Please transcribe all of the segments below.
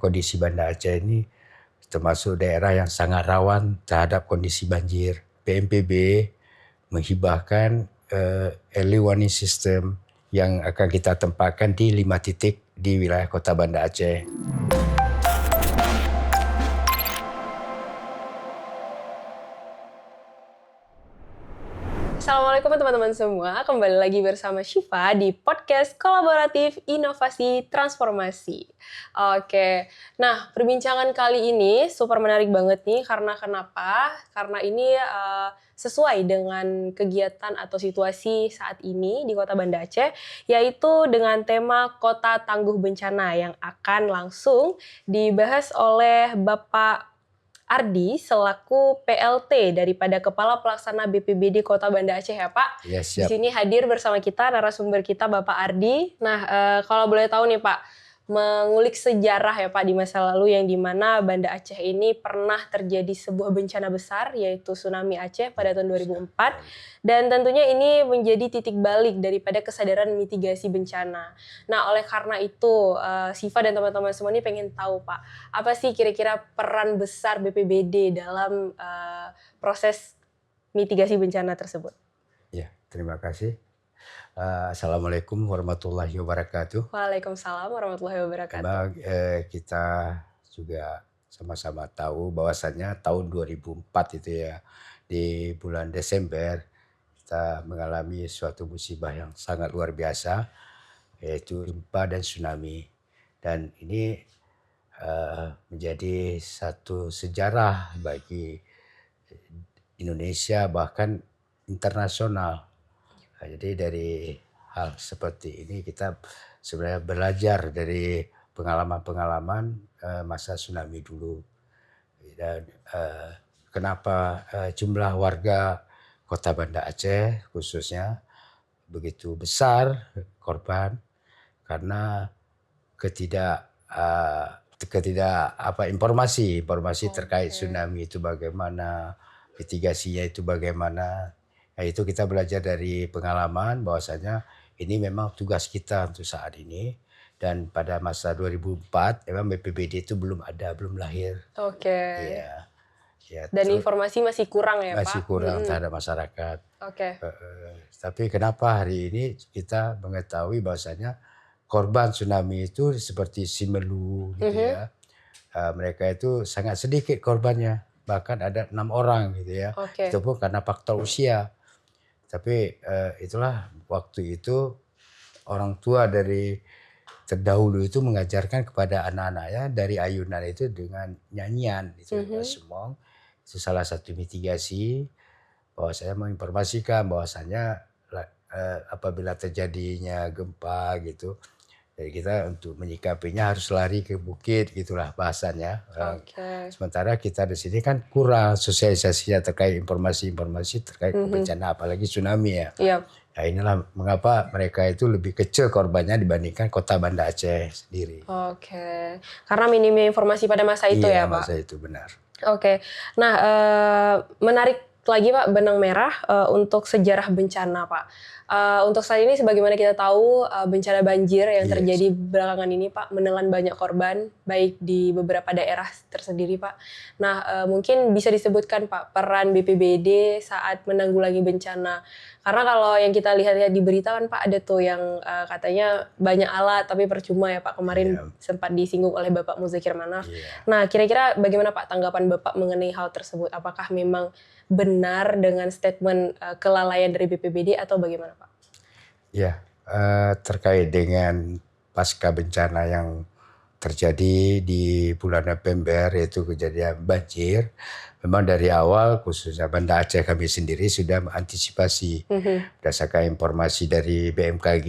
Kondisi Banda Aceh ini termasuk daerah yang sangat rawan terhadap kondisi banjir. BNPB menghibahkan early warning system yang akan kita tempatkan di 5 titik di wilayah Kota Banda Aceh. Assalamualaikum teman-teman semua, kembali lagi bersama Syifa di podcast kolaboratif inovasi transformasi. Oke, nah perbincangan kali ini super menarik banget nih karena kenapa? Karena ini sesuai dengan kegiatan atau situasi saat ini di Kota Banda Aceh, yaitu dengan tema Kota Tangguh Bencana yang akan langsung dibahas oleh Bapak Ardi selaku PLT daripada Kepala Pelaksana BPBD Kota Banda Aceh ya Pak. Ya, Di siap. sini hadir bersama kita narasumber kita Bapak Ardi. Nah kalau boleh tahu nih Pak, mengulik sejarah ya Pak di masa lalu yang dimana Banda Aceh ini pernah terjadi sebuah bencana besar yaitu tsunami Aceh pada tahun 2004 dan tentunya ini menjadi titik balik daripada kesadaran mitigasi bencana. Nah oleh karena itu Syifa dan teman-teman semua ini pengen tahu Pak, apa sih kira-kira peran besar BPBD dalam proses mitigasi bencana tersebut? Ya, terima kasih. Assalamualaikum warahmatullahi wabarakatuh. Waalaikumsalam warahmatullahi wabarakatuh. Memang kita juga sama-sama tahu bahwasannya tahun 2004 itu ya, di bulan Desember kita mengalami suatu musibah yang sangat luar biasa, yaitu gempa dan tsunami. Dan ini menjadi satu sejarah bagi Indonesia bahkan internasional. Jadi dari hal seperti ini kita sebenarnya belajar dari pengalaman-pengalaman masa tsunami dulu. Dan kenapa jumlah warga Kota Banda Aceh khususnya begitu besar korban, karena informasi terkait tsunami itu bagaimana, mitigasinya itu bagaimana. Nah, itu kita belajar dari pengalaman bahwasanya ini memang tugas kita untuk saat ini. Dan pada masa 2004 memang BPBD itu belum lahir. Oke. Ya, Dan informasi masih kurang ya Pak? masih kurang terhadap masyarakat. Oke. Tapi kenapa hari ini kita mengetahui bahwasanya korban tsunami itu seperti Simelu gitu ya. Mereka itu sangat sedikit korbannya, bahkan ada 6 orang gitu ya. Oke. Itu pun karena faktor usia. Tapi itulah waktu itu orang tua dari terdahulu itu mengajarkan kepada anak-anaknya dari ayunan itu dengan nyanyian itu semong. Itu salah satu mitigasi bahwa saya menginformasikan bahwasanya apabila terjadinya gempa gitu, jadi kita untuk menyikapinya harus lari ke bukit gitulah bahasanya. Sementara kita di sini kan kurang sosialisasinya terkait informasi-informasi terkait bencana apalagi tsunami ya. Iya. Nah, inilah mengapa mereka itu lebih kecil korbannya dibandingkan Kota Banda Aceh sendiri. Oke. Karena minimnya informasi pada masa itu ya Pak? Iya, masa itu benar. Oke. Nah, menarik lagi Pak benang merah untuk sejarah bencana Pak. Untuk saat ini sebagaimana kita tahu bencana banjir yang terjadi belakangan ini Pak menelan banyak korban baik di beberapa daerah tersendiri Pak. Nah mungkin bisa disebutkan Pak peran BPBD saat menanggulangi bencana. Karena kalau yang kita lihat di berita kan Pak ada tuh yang katanya banyak alat tapi percuma ya Pak, kemarin sempat disinggung oleh Bapak Muzakir Manaf. Nah kira-kira bagaimana Pak tanggapan Bapak mengenai hal tersebut? Apakah memang benar dengan statement kelalaian dari BPBD atau bagaimana Pak? Ya, terkait dengan pasca bencana yang terjadi di bulan November yaitu kejadian banjir, memang dari awal khususnya Banda Aceh kami sendiri sudah mengantisipasi berdasarkan informasi dari BMKG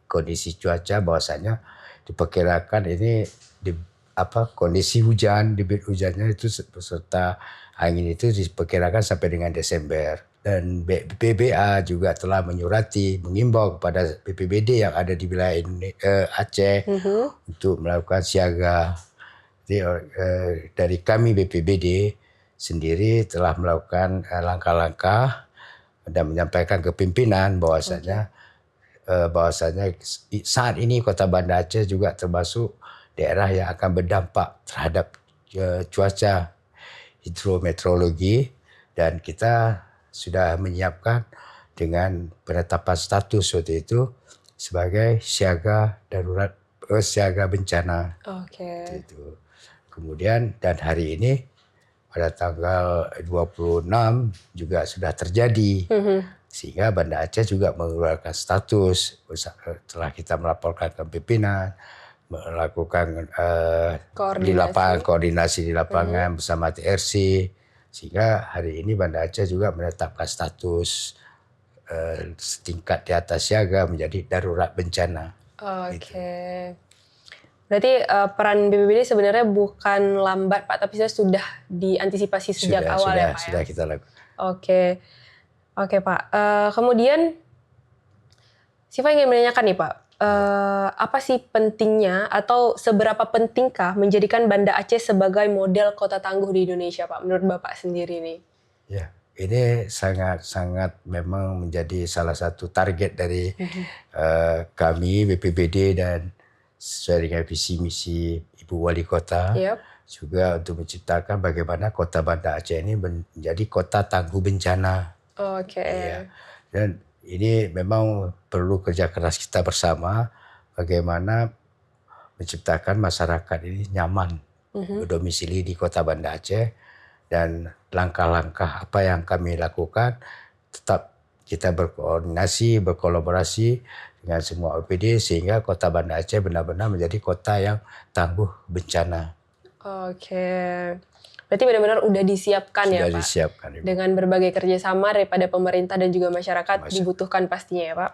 kondisi cuaca bahwasanya diperkirakan ini kondisi hujan, debit hujannya itu beserta angin itu diperkirakan sampai dengan Desember. Dan BPBA juga telah mengimbau kepada BPBD yang ada di wilayah Aceh untuk melakukan siaga. Jadi, dari kami BPBD sendiri telah melakukan langkah-langkah dan menyampaikan ke pimpinan bahwasanya saat ini Kota Banda Aceh juga termasuk daerah yang akan berdampak terhadap cuaca hidrometeorologi, dan kita sudah menyiapkan dengan penetapan status waktu itu sebagai siaga darurat, siaga bencana. Itu. Kemudian dan hari ini pada tanggal 26 juga sudah terjadi, sehingga Banda Aceh juga mengeluarkan status setelah kita melaporkan ke pimpinan, melakukan di lapangan koordinasi di lapangan bersama TRC, sehingga hari ini Banda Aceh juga menetapkan status setingkat di atas siaga menjadi darurat bencana. Gitu. Berarti peran BPBD sebenarnya bukan lambat Pak, tapi sudah diantisipasi sejak awal ya Pak? Sudah kita lakukan. Oke Pak. Kemudian Siva ingin menanyakan nih Pak, apa sih pentingnya atau seberapa pentingkah menjadikan Banda Aceh sebagai model kota tangguh di Indonesia Pak, menurut Bapak sendiri nih? Ya, ini sangat-sangat memang menjadi salah satu target dari kami BPBD, dan sesuai dengan visi misi Ibu Wali Kota juga untuk menciptakan bagaimana kota Banda Aceh ini menjadi kota tangguh bencana. Ya. Dan ini memang perlu kerja keras kita bersama bagaimana menciptakan masyarakat ini nyaman berdomisili di kota Banda Aceh, dan langkah-langkah apa yang kami lakukan tetap kita berkoordinasi, berkolaborasi dengan semua OPD sehingga kota Banda Aceh benar-benar menjadi kota yang tangguh bencana. Berarti benar-benar udah disiapkan ya Pak? Sudah disiapkan. Ibu. Dengan berbagai kerjasama daripada pemerintah dan juga masyarakat dibutuhkan pastinya ya Pak?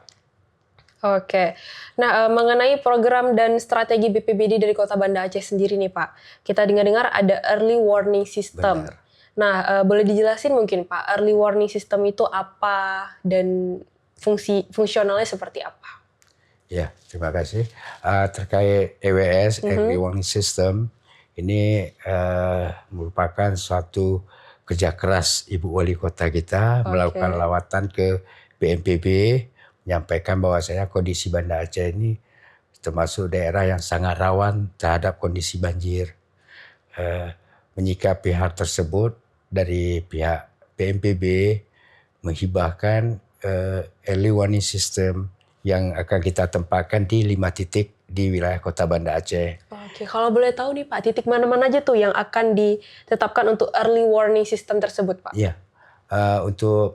Nah, mengenai program dan strategi BPBD dari Kota Banda Aceh sendiri nih Pak, kita dengar-dengar ada early warning system. Benar. Nah, boleh dijelasin mungkin Pak, early warning system itu apa dan fungsionalnya seperti apa? Ya, terima kasih. Terkait EWS, Early Warning System, ini merupakan suatu kerja keras Ibu Wali Kota kita melakukan lawatan ke BNPB, menyampaikan bahwasanya kondisi Banda Aceh ini termasuk daerah yang sangat rawan terhadap kondisi banjir. Menyikapi hal tersebut, dari pihak BNPB menghibahkan early warning system yang akan kita tempatkan di 5 titik di wilayah Kota Banda Aceh. Kalau boleh tahu nih Pak, titik mana-mana aja tuh yang akan ditetapkan untuk early warning system tersebut Pak? Iya, untuk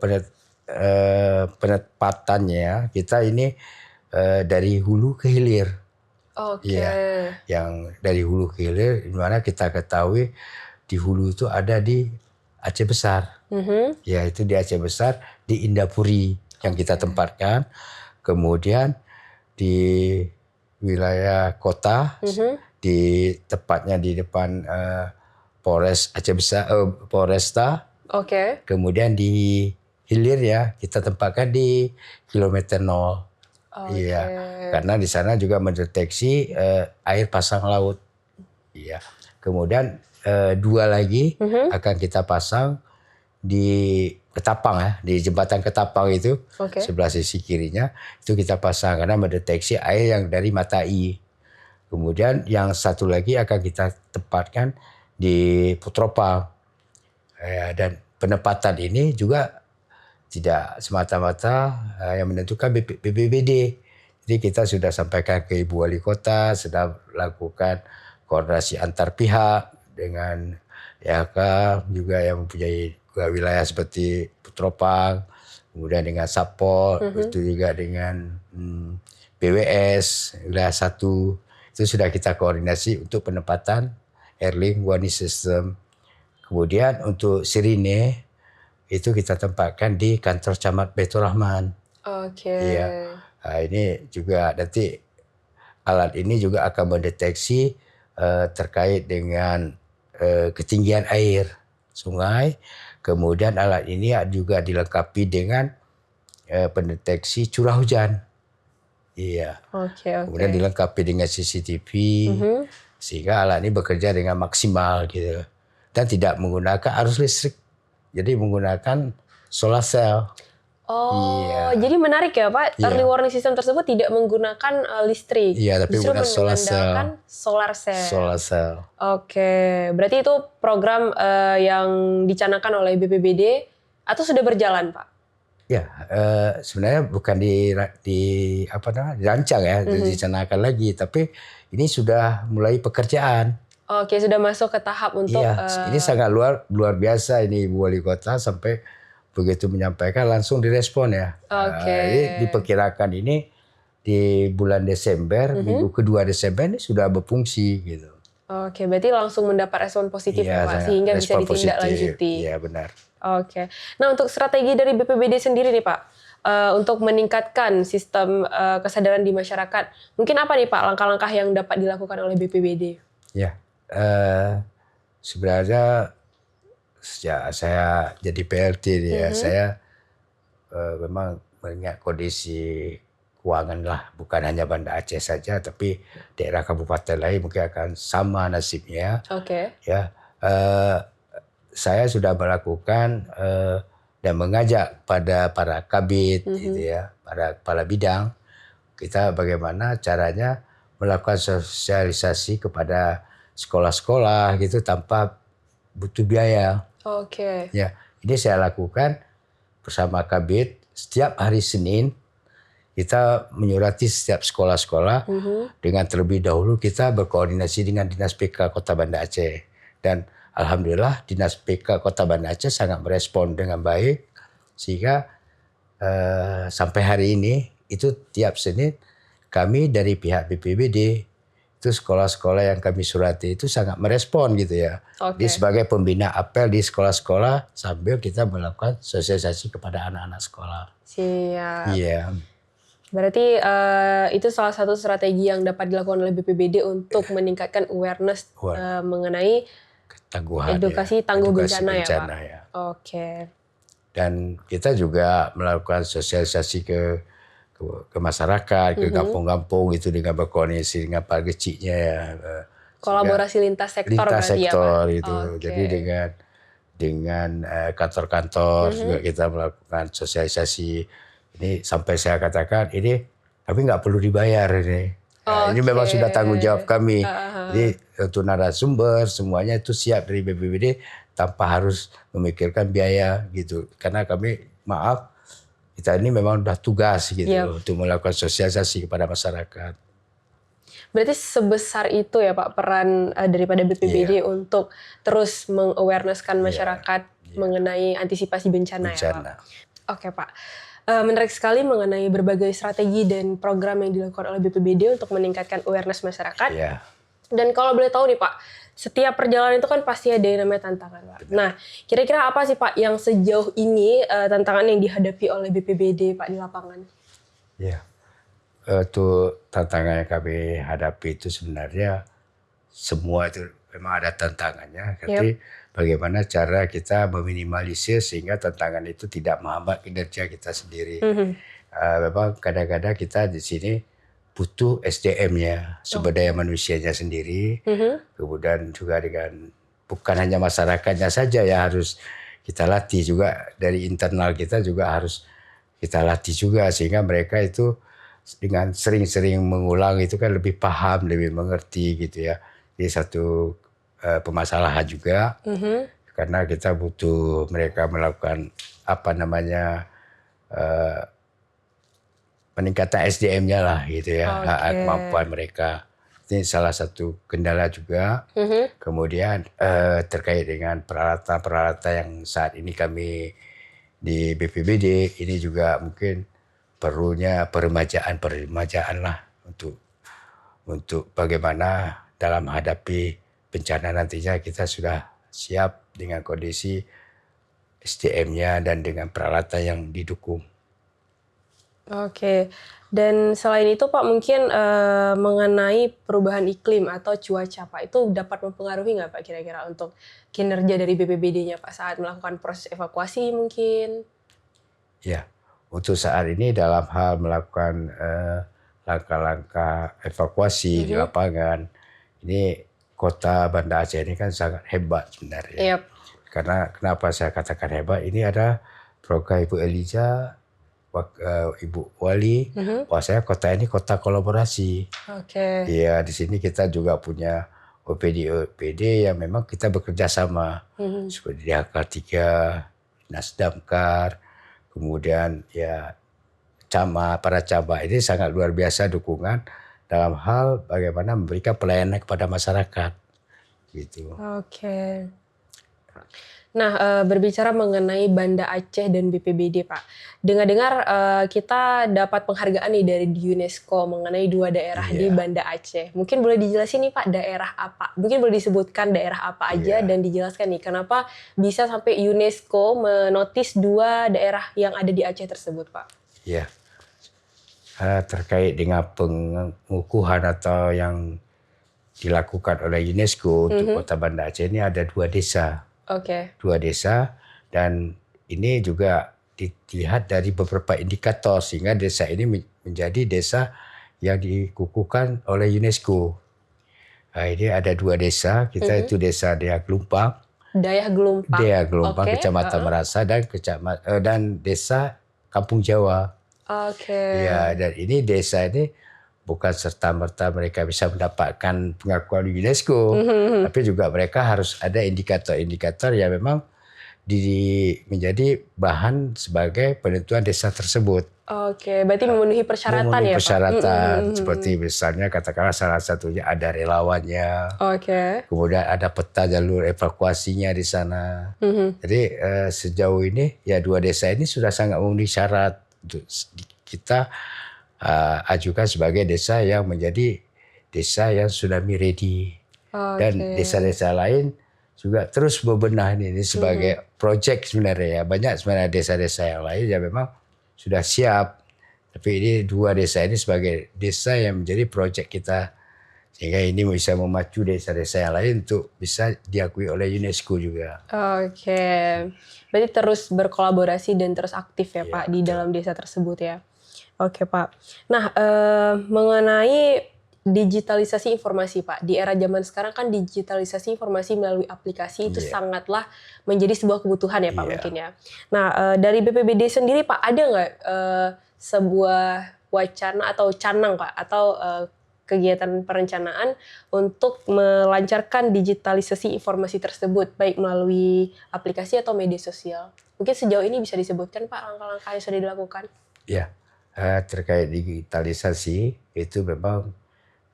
penempatannya kita ini dari hulu ke hilir. Yang dari hulu ke hilir, di mana kita ketahui di hulu itu ada di Aceh Besar. Ya, itu di Aceh Besar, di Indapuri yang kita tempatkan. Kemudian di wilayah kota, di tepatnya di depan Polres Aceh Besar, Polresta. Kemudian di hilir ya kita tempatkan di kilometer 0. Iya, karena di sana juga mendeteksi air pasang laut. Iya. Kemudian 2 lagi akan kita pasang di Ketapang ya, di jembatan Ketapang itu sebelah sisi kirinya itu kita pasang karena mendeteksi air yang dari Matai. Kemudian yang satu lagi akan kita tempatkan di Putropang. Dan penempatan ini juga tidak semata-mata yang menentukan BPBD. Jadi kita sudah sampaikan ke Ibu Wali Kota, sedang lakukan koordinasi antar pihak dengan YK juga yang mempunyai wilayah seperti Putropang, kemudian dengan Sapol, itu juga dengan BWS, wilayah 1. Itu sudah kita koordinasi untuk penempatan early warning system. Kemudian untuk sirine, itu kita tempatkan di kantor Camat Baitur Rahman. Iya. Nah, ini juga nanti alat ini juga akan mendeteksi terkait dengan ketinggian air sungai. Kemudian alat ini juga dilengkapi dengan pendeteksi curah hujan. Iya. Kemudian dilengkapi dengan CCTV sehingga alat ini bekerja dengan maksimal gitu. Dan tidak menggunakan arus listrik. Jadi menggunakan solar cell. Oh, Iya, jadi menarik ya Pak, early iya, warning system tersebut tidak menggunakan listrik, iya, tapi justru menggunakan solar cell, mengandalkan solar cell. solar cell. Oke, berarti itu program yang dicanangkan oleh BPBD atau sudah berjalan Pak? Ya, sebenarnya bukan di apa namanya, dirancang ya, Mhm. dicanangkan lagi, tapi ini sudah mulai pekerjaan. Oke, sudah masuk ke tahap untuk Iya, ini sangat luar luar biasa ini Ibu Wali Kota sampai begitu menyampaikan langsung direspon ya. oke. Ini diperkirakan ini di bulan Desember, Mhm. minggu kedua Desember ini sudah berfungsi gitu. Oke, berarti langsung mendapat respon positif Iya, ya Pak, sangat sehingga bisa respon positif. ditindaklanjuti. Iya benar. Oke. Nah, untuk strategi dari BPBD sendiri nih Pak, untuk meningkatkan sistem kesadaran di masyarakat, mungkin apa nih Pak langkah-langkah yang dapat dilakukan oleh BPBD? Ya, sebenarnya sejak saya jadi PLT nih ya, Mhm. saya memang mengingat kondisi keuangan lah, bukan hanya Banda Aceh saja, tapi daerah kabupaten lain mungkin akan sama nasibnya. Oke. Ya, saya sudah melakukan dan mengajak pada para kabit, gitu Mhm. ya, para kepala bidang, kita bagaimana caranya melakukan sosialisasi kepada sekolah-sekolah gitu tanpa butuh biaya. Oke. Ya, ini saya lakukan bersama Kabit setiap hari Senin kita menyurati setiap sekolah-sekolah Mhm. dengan terlebih dahulu kita berkoordinasi dengan Dinas PK Kota Banda Aceh dan alhamdulillah Dinas PK Kota Banda Aceh sangat merespon dengan baik sehingga sampai hari ini itu tiap Senin kami dari pihak BPBD itu sekolah-sekolah yang kami surati itu sangat merespon gitu ya. Jadi Oke. sebagai pembina apel di sekolah-sekolah sambil kita melakukan sosialisasi kepada anak-anak sekolah. Siap. Iya, Berarti itu salah satu strategi yang dapat dilakukan oleh BPBD untuk meningkatkan awareness buat mengenai ketangguhan ya, edukasi tangguh edukasi bencana ya Pak? bencana ya. Oke. Dan kita juga melakukan sosialisasi ke masyarakat, ke Mhm. kampung-kampung itu dengan berkoordinasi dengan para kecilnya ya. Sehingga Kolaborasi lintas sektor lintas berarti ya Pak? sektor itu. Oke. Jadi dengan kantor-kantor juga Mhm. kita melakukan sosialisasi. Ini sampai saya katakan ini kami nggak perlu dibayar ini. Ini memang Oke. sudah tanggung jawab kami. Heeh, heeh. Jadi untuk narasumber semuanya itu siap dari BPBD tanpa harus memikirkan biaya gitu. Karena kami maaf kita ini memang udah tugas Iya. gitu untuk melakukan sosialisasi kepada masyarakat. Berarti sebesar itu ya Pak peran daripada BPBD Iya, untuk terus meng-awareness-kan iya, masyarakat iya. mengenai antisipasi bencana ya Pak? Bencana. Oke Pak. Menarik sekali mengenai berbagai strategi dan program yang dilakukan oleh BPBD untuk meningkatkan awareness masyarakat. Iya, Dan kalau boleh tahu nih Pak, setiap perjalanan itu kan pasti ada yang namanya tantangan Pak. Nah, kira-kira apa sih Pak yang sejauh ini tantangan yang dihadapi oleh BPBD Pak di lapangan? iya. Untuk tantangan yang kami hadapi itu sebenarnya semua itu memang ada tantangannya, Yap. tapi bagaimana cara kita meminimalisir sehingga tantangan itu tidak menghambat kinerja kita sendiri. Mhm. Memang kadang-kadang kita di sini butuh SDM-nya, sumber daya manusianya sendiri, Mhm. kemudian juga dengan bukan hanya masyarakatnya saja ya harus kita latih juga dari internal kita juga harus kita latih juga sehingga mereka itu dengan sering-sering mengulang itu kan lebih paham, lebih mengerti gitu ya. Ini satu permasalahan juga Mhm. karena kita butuh mereka melakukan apa namanya peningkatan SDM-nya lah gitu ya, Oke. kemampuan mereka. Ini salah satu kendala juga. Mhm. Kemudian terkait dengan peralatan-peralatan yang saat ini kami di BPBD ini juga mungkin perlunya peremajaan lah untuk bagaimana dalam menghadapi bencana nantinya kita sudah siap dengan kondisi SDM-nya dan dengan peralatan yang didukung. Oke. Dan selain itu Pak mungkin mengenai perubahan iklim atau cuaca Pak, itu dapat mempengaruhi nggak Pak kira-kira untuk kinerja dari BPBD-nya Pak saat melakukan proses evakuasi mungkin? Ya, untuk saat ini dalam hal melakukan langkah-langkah evakuasi di Mhm. lapangan, ini kota Banda Aceh ini kan sangat hebat sebenarnya. Yap. Karena kenapa saya katakan hebat, ini ada program Ibu Eliza Ibu Wali, bahwasanya kota ini kota kolaborasi. Oke. Iya, di sini kita juga punya OPD yang memang kita bekerja sama seperti DHK 3, Dinas Damkar, kemudian ya para camat ini sangat luar biasa dukungan dalam hal bagaimana memberikan pelayanan kepada masyarakat gitu. Oke. Nah, berbicara mengenai Banda Aceh dan BPBD, Pak. Dengar-dengar kita dapat penghargaan nih dari UNESCO mengenai 2 daerah di Banda Aceh. Mungkin boleh dijelasin nih Pak, daerah apa? Mungkin boleh disebutkan daerah apa aja dan dijelaskan nih kenapa bisa sampai UNESCO menotis 2 daerah yang ada di Aceh tersebut, Pak? Iya. Terkait dengan pengukuhan atau yang dilakukan oleh UNESCO untuk Kota Banda Aceh ini ada 2 desa. Oke. 2 desa, dan ini juga dilihat dari beberapa indikator sehingga desa ini menjadi desa yang dikukuhkan oleh UNESCO. Ini ada 2 desa, kita itu desa Dayak Gelumpang. Dayak Gelumpang, Kecamatan Merasa dan desa Kampung Jawa. Oke. Ya, dan ini desa ini bukan serta-merta mereka bisa mendapatkan pengakuan UNESCO, tapi juga mereka harus ada indikator-indikator yang memang menjadi bahan sebagai penentuan desa tersebut. Oke, berarti memenuhi persyaratan memenuhi ya persyaratan, Pak? seperti misalnya katakanlah salah satunya ada relawannya, Oke. kemudian ada peta jalur evakuasinya di sana. Jadi sejauh ini ya 2 desa ini sudah sangat memenuhi syarat untuk kita ajukan sebagai desa yang menjadi desa yang tsunami ready. Dan desa-desa lain juga terus berbenah ini sebagai proyek sebenarnya ya. Banyak sebenarnya desa-desa yang lain yang memang sudah siap. Tapi ini 2 desa ini sebagai desa yang menjadi proyek kita. Sehingga ini bisa memacu desa-desa yang lain untuk bisa diakui oleh UNESCO juga. Oke. Berarti terus berkolaborasi dan terus aktif ya Pak di dalam desa tersebut ya. Oke Pak. Nah, mengenai digitalisasi informasi Pak, di era zaman sekarang kan digitalisasi informasi melalui aplikasi itu sangatlah menjadi sebuah kebutuhan ya Pak mungkin ya. Nah, dari BPBD sendiri Pak, ada nggak sebuah wacana atau canang Pak, atau kegiatan perencanaan untuk melancarkan digitalisasi informasi tersebut, baik melalui aplikasi atau media sosial? Mungkin sejauh ini bisa disebutkan Pak langkah-langkah yang sudah dilakukan? Ya. Terkait digitalisasi itu memang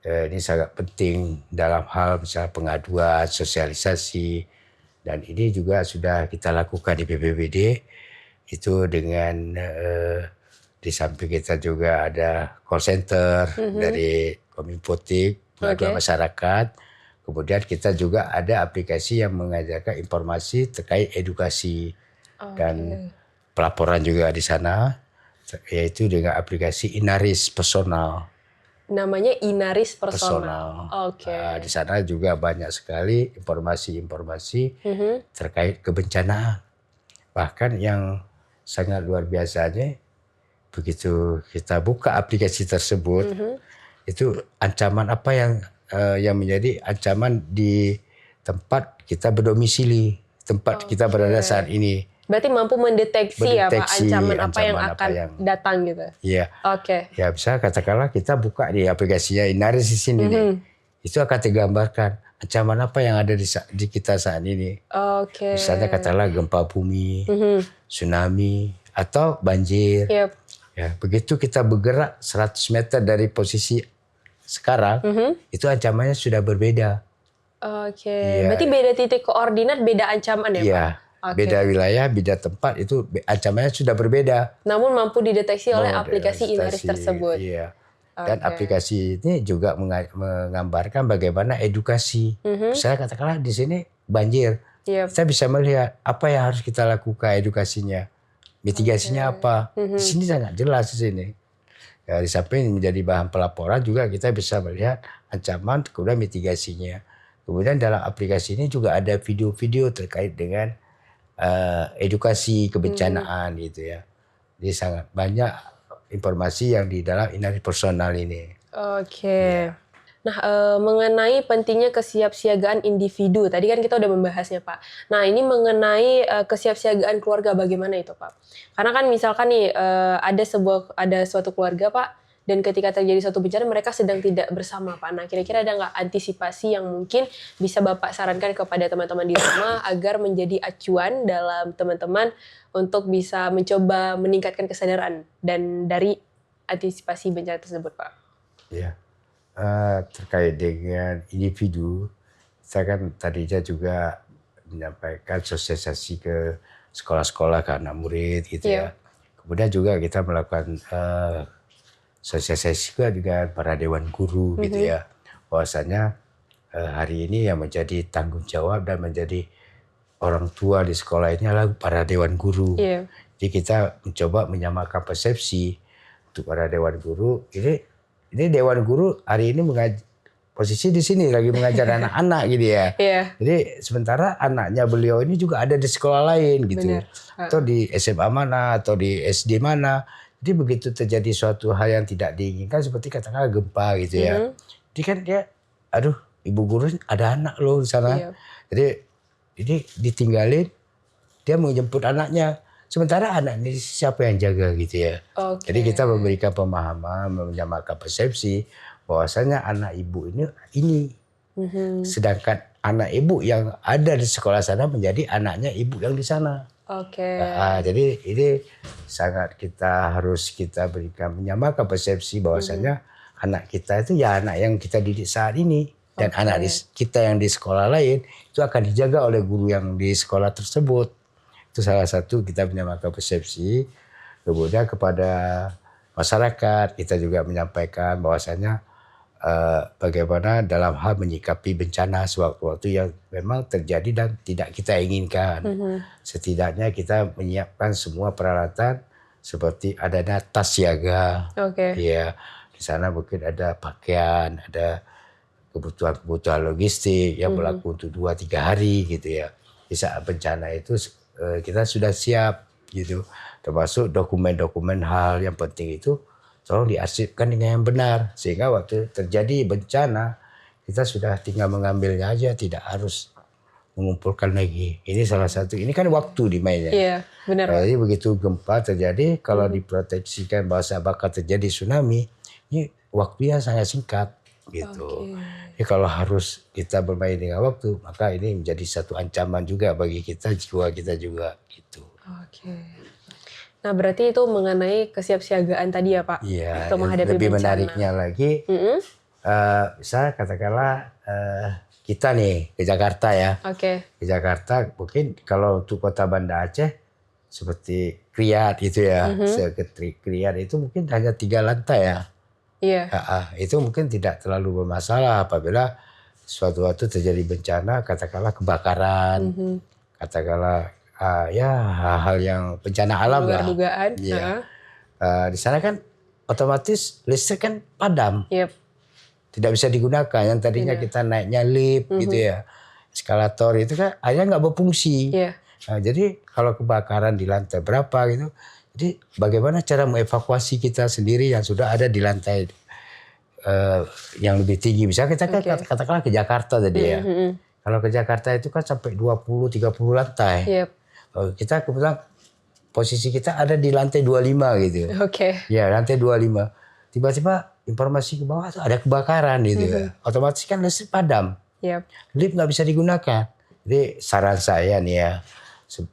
ini sangat penting dalam hal misalnya pengaduan, sosialisasi, dan ini juga sudah kita lakukan di BPBD itu dengan di samping kita juga ada call center dari Kominfotik, pengaduan masyarakat, kemudian kita juga ada aplikasi yang mengajarkan informasi terkait edukasi dan pelaporan juga di sana, yaitu dengan aplikasi Inaris Personal. Namanya Inaris Personal. Oke. Di sana juga banyak sekali informasi-informasi terkait kebencanaan. Bahkan yang sangat luar biasanya, begitu kita buka aplikasi tersebut, itu ancaman apa yang menjadi ancaman di tempat kita berdomisili, tempat kita berada saat ini. Berarti mampu mendeteksi ya Pak ancaman apa yang akan datang gitu. Iya. Oke. Ya bisa katakanlah kita buka di aplikasinya Inaris di sini nih. Itu akan tergambarkan ancaman apa yang ada di kita saat ini. Oke. Misalnya katakanlah gempa bumi, tsunami, atau banjir. Yep. Ya, begitu kita bergerak 100 meter dari posisi sekarang, itu ancamannya sudah berbeda. Oke. Berarti beda titik koordinat, beda ancaman ya Pak? Beda wilayah, beda tempat, itu ancamannya sudah berbeda. Namun mampu dideteksi oleh aplikasi Inaris tersebut. Iya. Dan aplikasi ini juga menggambarkan bagaimana edukasi. Misalnya katakanlah di sini banjir. Kita bisa melihat apa yang harus kita lakukan edukasinya. Mitigasinya apa. Di sini sangat jelas di sini. Ya, di samping menjadi bahan pelaporan juga kita bisa melihat ancaman kemudian mitigasinya. Kemudian dalam aplikasi ini juga ada video-video terkait dengan edukasi kebencanaan gitu ya. Jadi sangat banyak informasi yang di dalam Inaris Personal ini. Oke. Nah, mengenai pentingnya kesiapsiagaan individu, tadi kan kita udah membahasnya, Pak. Nah, ini mengenai kesiapsiagaan keluarga, bagaimana itu, Pak? Karena kan misalkan nih, ada suatu keluarga, Pak, dan ketika terjadi suatu bencana mereka sedang tidak bersama, Pak. Nah, kira-kira ada nggak antisipasi yang mungkin bisa Bapak sarankan kepada teman-teman di rumah agar menjadi acuan dalam teman-teman untuk bisa mencoba meningkatkan kesadaran dan dari antisipasi bencana tersebut, Pak? Ya, terkait dengan individu, saya kan tadinya juga menyampaikan sosialisasi ke sekolah-sekolah ke anak murid gitu Iya. ya. Kemudian juga kita melakukan sosialisasi juga dengan para dewan guru gitu ya. Bahwasanya hari ini yang menjadi tanggung jawab dan menjadi orang tua di sekolah ini adalah para dewan guru. Iya. Jadi kita mencoba menyamakan persepsi untuk para dewan guru. Ini dewan guru hari ini posisi di sini lagi mengajar anak-anak gitu ya. Iya. Jadi sementara anaknya beliau ini juga ada di sekolah lain gitu. Benar. Atau di SMA mana atau di SD mana. Jadi begitu terjadi suatu hal yang tidak diinginkan seperti katakanlah gempa gitu ya. Jadi kan dia, aduh ibu guru ada anak loh di sana. Iya. Jadi ini ditinggalin, dia mau jemput anaknya. Sementara anak ini siapa yang jaga gitu ya. Oke. Jadi kita memberikan pemahaman, menyamakan persepsi bahwasanya anak ibu ini. Sedangkan anak ibu yang ada di sekolah sana menjadi anaknya ibu yang di sana. Oke. Jadi ini sangat harus kita berikan menyamakan persepsi bahwasanya anak kita itu ya anak yang kita didik saat ini. Dan anak kita yang di sekolah lain itu akan dijaga oleh guru yang di sekolah tersebut. Itu salah satu kita menyamakan persepsi. Kemudian kepada masyarakat kita juga menyampaikan bahwasanya bagaimana dalam hal menyikapi bencana sewaktu-waktu yang memang terjadi dan tidak kita inginkan. Setidaknya kita menyiapkan semua peralatan seperti adanya tas siaga. Oke. Ya, di sana mungkin ada pakaian, ada kebutuhan logistik yang berlaku untuk 2-3 hari gitu ya. Di saat bencana itu kita sudah siap gitu. Termasuk dokumen-dokumen hal yang penting itu tolong diarsipkan dengan yang benar. Sehingga waktu terjadi bencana kita sudah tinggal mengambilnya aja, tidak harus mengumpulkan lagi. Ini salah satu, ini kan waktu dimainnya. Iya, benar. Jadi begitu gempa terjadi, kalau diproteksikan bahwa bakal terjadi tsunami, ini waktunya sangat singkat gitu. Jadi kalau harus kita bermain dengan waktu, maka ini menjadi satu ancaman juga bagi kita, jiwa kita juga gitu. Oke. Nah, berarti itu mengenai kesiapsiagaan tadi ya, Pak? Iya, Untuk menghadapi lebih bencana. menariknya lagi, misalnya katakanlah kita nih ke Jakarta ya. Oke. Ke Jakarta mungkin kalau untuk kota Banda Aceh seperti Kriat itu ya, Kriat itu mungkin hanya 3 lantai ya. Iya. Itu mungkin tidak terlalu bermasalah apabila suatu waktu terjadi bencana, katakanlah kebakaran, katakanlah ya hal-hal yang bencana alam lah. Luar dugaan. Iya. Di sana kan otomatis listrik kan padam. Yep. Tidak bisa digunakan. Yang tadinya kita naiknya lift gitu ya, eskalator itu kan akhirnya nggak berfungsi. Iya. Nah, jadi kalau kebakaran di lantai berapa gitu, jadi bagaimana cara mengevakuasi kita sendiri yang sudah ada di lantai yang lebih tinggi. Misalnya kita katakanlah ke Jakarta tadi ya. Kalau ke Jakarta itu kan sampai 20-30 lantai. Yep. Kita kebetulan posisi kita ada di lantai 25 gitu. Oke. Ya, lantai 25. Tiba-tiba informasi ke bawah tuh ada kebakaran gitu ya. Otomatis kan listrik padam. Yep. Lift nggak bisa digunakan. Jadi saran saya nih ya,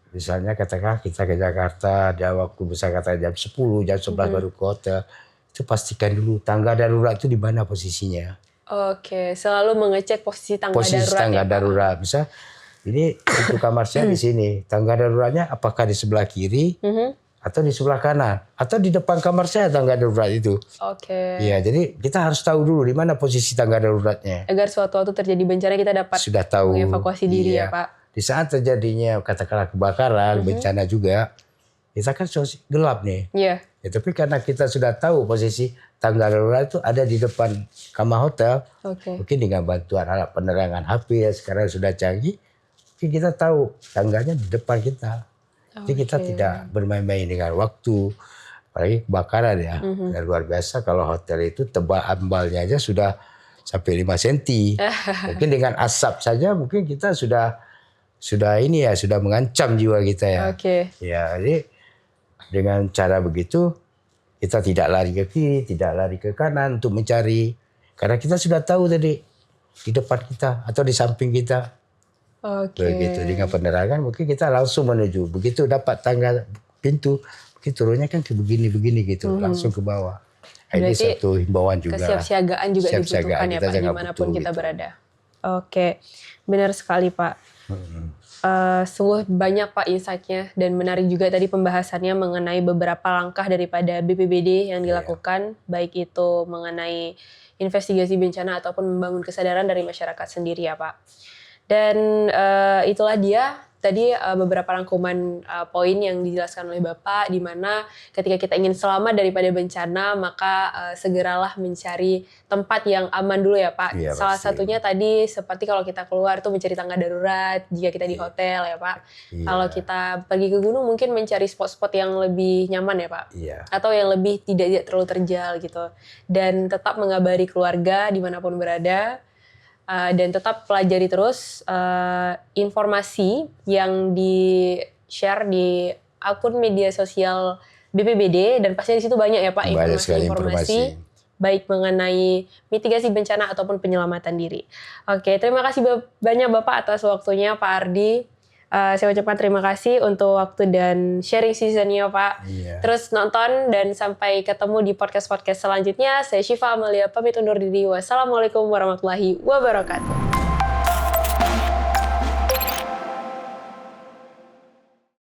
misalnya katakan kita ke Jakarta, dia waktu bisa kata jam 10, jam 11 baru ke hotel, itu pastikan dulu tangga darurat itu di mana posisinya. Oke, selalu mengecek posisi tangga Posisi darurat. tangga darurat, bisa ini untuk kamar saya di sini, tangga daruratnya apakah di sebelah kiri atau di sebelah kanan atau di depan kamar saya tangga darurat itu. Oke. Iya, jadi kita harus tahu dulu di mana posisi tangga daruratnya. Agar suatu waktu terjadi bencana kita dapat Sudah tahu mengevakuasi diri ya, Pak. Di saat terjadinya katakanlah kebakaran, bencana juga, kita kan gelap nih. Iya. Ya, tapi karena kita sudah tahu posisi tangga darurat itu ada di depan kamar hotel, mungkin dengan bantuan alat penerangan HP ya sekarang sudah canggih, mungkin kita tahu tangganya di depan kita. Jadi kita tidak bermain-main dengan waktu, apalagi kebakaran ya. Dan luar biasa kalau hotel itu tebal ambalnya aja sudah sampai 5 cm. Mungkin dengan asap saja mungkin kita sudah ini ya, sudah mengancam jiwa kita ya. Oke. Ya, jadi dengan cara begitu kita tidak lari ke kiri, tidak lari ke kanan untuk mencari, karena kita sudah tahu tadi di depan kita atau di samping kita. Oke. Begitu dengan penerangan mungkin kita langsung menuju. Begitu dapat tangga pintu, mungkin turunnya kan ke begini gitu, langsung ke bawah. Ini Berarti satu himbauan juga. Kesiapsiagaan juga Kesiapsiagaan dibutuhkan ya kita Pak, jangan dimanapun butuh kita gitu. berada. Oke, benar sekali Pak. Sungguh banyak Pak insight-nya dan menarik juga tadi pembahasannya mengenai beberapa langkah daripada BPBD yang dilakukan, baik itu mengenai investigasi bencana ataupun membangun kesadaran dari masyarakat sendiri ya Pak. Dan itulah dia tadi beberapa rangkuman poin yang dijelaskan oleh Bapak, di mana ketika kita ingin selamat daripada bencana, maka segeralah mencari tempat yang aman dulu ya Pak. Iya, Salah pasti. satunya tadi seperti kalau kita keluar tuh mencari tangga darurat jika kita di hotel ya Pak. Iya. Kalau kita pergi ke gunung mungkin mencari spot-spot yang lebih nyaman ya Pak. Iya. Atau yang lebih tidak terlalu terjal gitu. Dan tetap mengabari keluarga dimanapun berada. Dan tetap pelajari terus informasi yang di-share di akun media sosial BPBD, dan pasti di situ banyak ya Pak Banyak sekali informasi baik mengenai mitigasi bencana ataupun penyelamatan diri. Oke, terima kasih banyak Bapak atas waktunya Pak Ardi. Saya ucapkan terima kasih untuk waktu dan sharing seasonnya Pak. Iya. Terus nonton dan sampai ketemu di podcast-podcast selanjutnya. Saya Syifa Amalia pamit undur diri. Wassalamualaikum warahmatullahi wabarakatuh.